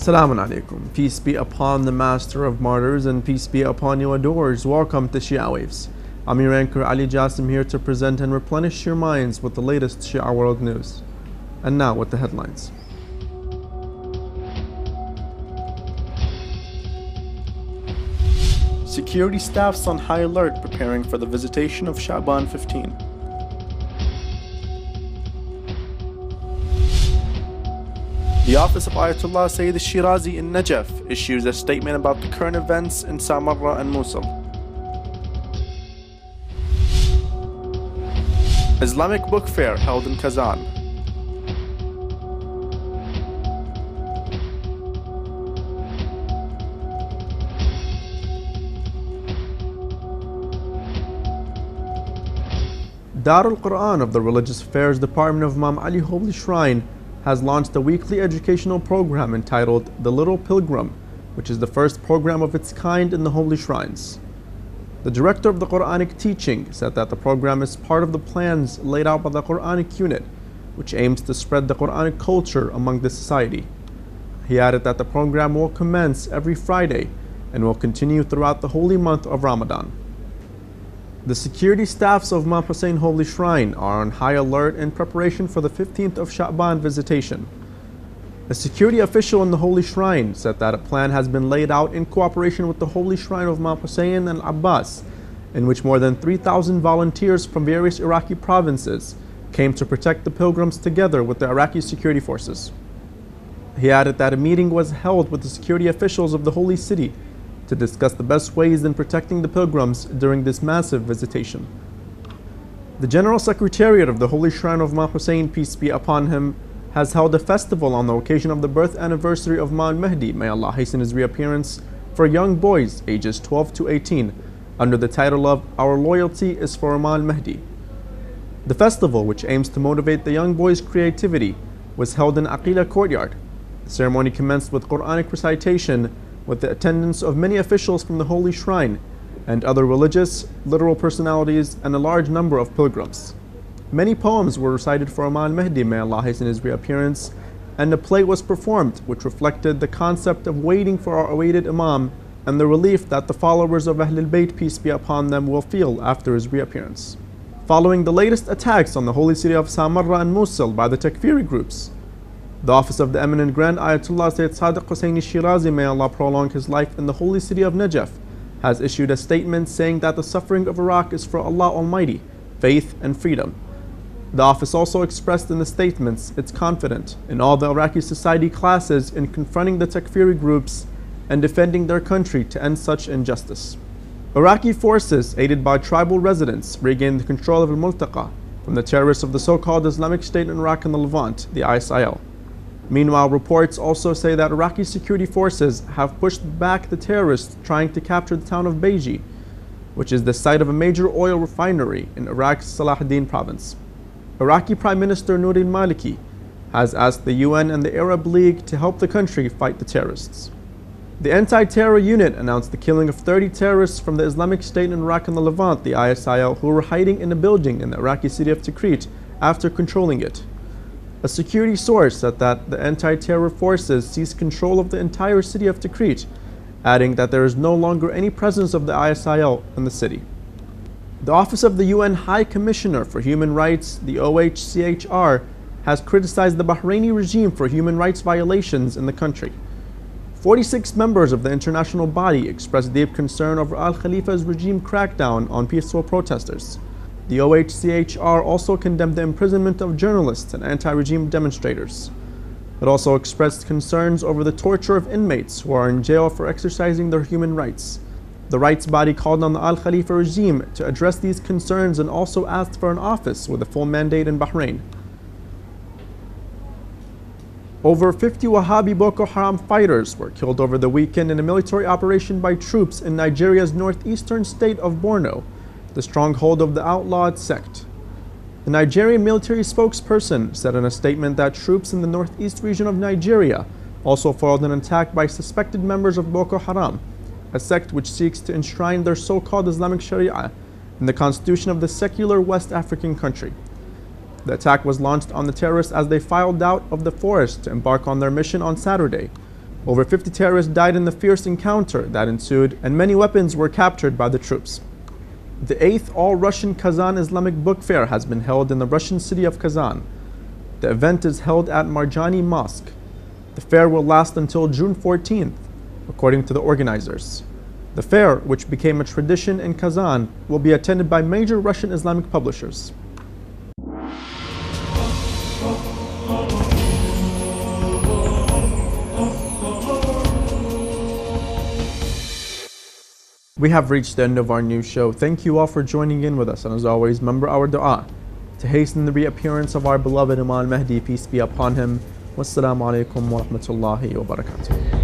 Assalamu alaikum. Peace be upon the master of martyrs and peace be upon your adorers. Welcome to Shia Waves. I'm your anchor Ali Jassim, here to present and replenish your minds with the latest Shia world news. And now with the headlines. Security staffs on high alert preparing for the visitation of Sha'ban 15. The office of Ayatollah Sayyid al-Shirazi in Najaf issues a statement about the current events in Samarra and Mosul. Islamic Book Fair held in Kazan. Darul Quran of the Religious Affairs Department of Imam Ali Holy Shrine has launched a weekly educational program entitled The Little Pilgrim, which is the first program of its kind in the Holy Shrines. The director of the Quranic teaching said that the program is part of the plans laid out by the Quranic unit, which aims to spread the Quranic culture among the society. He added that the program will commence every Friday and will continue throughout the holy month of Ramadan. The security staffs of Imam Hussein Holy Shrine are on high alert in preparation for the 15th of Sha'ban visitation. A security official in the Holy Shrine said that a plan has been laid out in cooperation with the Holy Shrine of Imam Hussein and Abbas, in which more than 3,000 volunteers from various Iraqi provinces came to protect the pilgrims together with the Iraqi security forces. He added that a meeting was held with the security officials of the Holy City to discuss the best ways in protecting the pilgrims during this massive visitation. The General Secretariat of the Holy Shrine of Imam Hussein, peace be upon him, has held a festival on the occasion of the birth anniversary of Imam Mahdi, may Allah hasten his reappearance, for young boys ages 12 to 18, under the title of Our Loyalty is for Imam Mahdi. The festival, which aims to motivate the young boys' creativity, was held in Aqila Courtyard. The ceremony commenced with Quranic recitation, with the attendance of many officials from the Holy Shrine and other religious, literal personalities, and a large number of pilgrims. Many poems were recited for Imam Mahdi, may Allah hasten his reappearance, and a play was performed which reflected the concept of waiting for our awaited Imam and the relief that the followers of Ahlul Bayt, peace be upon them, will feel after his reappearance. Following the latest attacks on the holy city of Samarra and Mosul by the Takfiri groups, the office of the eminent Grand Ayatollah Sayyid Sadiq Hussein al-Shirazi, may Allah prolong his life, in the holy city of Najaf, has issued a statement saying that the suffering of Iraq is for Allah Almighty, faith and freedom. The office also expressed in the statements its confidence in all the Iraqi society classes in confronting the Takfiri groups and defending their country to end such injustice. Iraqi forces, aided by tribal residents, regained the control of Al-Multaqa from the terrorists of the so-called Islamic State in Iraq and the Levant, the ISIL. Meanwhile, reports also say that Iraqi security forces have pushed back the terrorists trying to capture the town of Beji, which is the site of a major oil refinery in Iraq's Salahuddin province. Iraqi Prime Minister Nouri al-Maliki has asked the UN and the Arab League to help the country fight the terrorists. The anti-terror unit announced the killing of 30 terrorists from the Islamic State in Iraq and the Levant, the ISIL, who were hiding in a building in the Iraqi city of Tikrit after controlling it. A security source said that the anti-terror forces seized control of the entire city of Tikrit, adding that there is no longer any presence of the ISIL in the city. The Office of the UN High Commissioner for Human Rights, the OHCHR, has criticized the Bahraini regime for human rights violations in the country. 46 members of the international body expressed deep concern over Al Khalifa's regime crackdown on peaceful protesters. The OHCHR also condemned the imprisonment of journalists and anti-regime demonstrators. It also expressed concerns over the torture of inmates who are in jail for exercising their human rights. The rights body called on the Al Khalifa regime to address these concerns and also asked for an office with a full mandate in Bahrain. Over 50 Wahhabi Boko Haram fighters were killed over the weekend in a military operation by troops in Nigeria's northeastern state of Borno, the stronghold of the outlawed sect. The Nigerian military spokesperson said in a statement that troops in the northeast region of Nigeria also foiled an attack by suspected members of Boko Haram, a sect which seeks to enshrine their so-called Islamic Sharia in the constitution of the secular West African country. The attack was launched on the terrorists as they filed out of the forest to embark on their mission on Saturday. Over 50 terrorists died in the fierce encounter that ensued, and many weapons were captured by the troops. The 8th All-Russian Kazan Islamic Book Fair has been held in the Russian city of Kazan. The event is held at Marjani Mosque. The fair will last until June 14th, according to the organizers. The fair, which became a tradition in Kazan, will be attended by major Russian Islamic publishers. We have reached the end of our news show. Thank you all for joining in with us, and as always, remember our dua to hasten the reappearance of our beloved Imam al-Mahdi, peace be upon him. Wassalamu alaikum wa rahmatullahi wa barakatuh.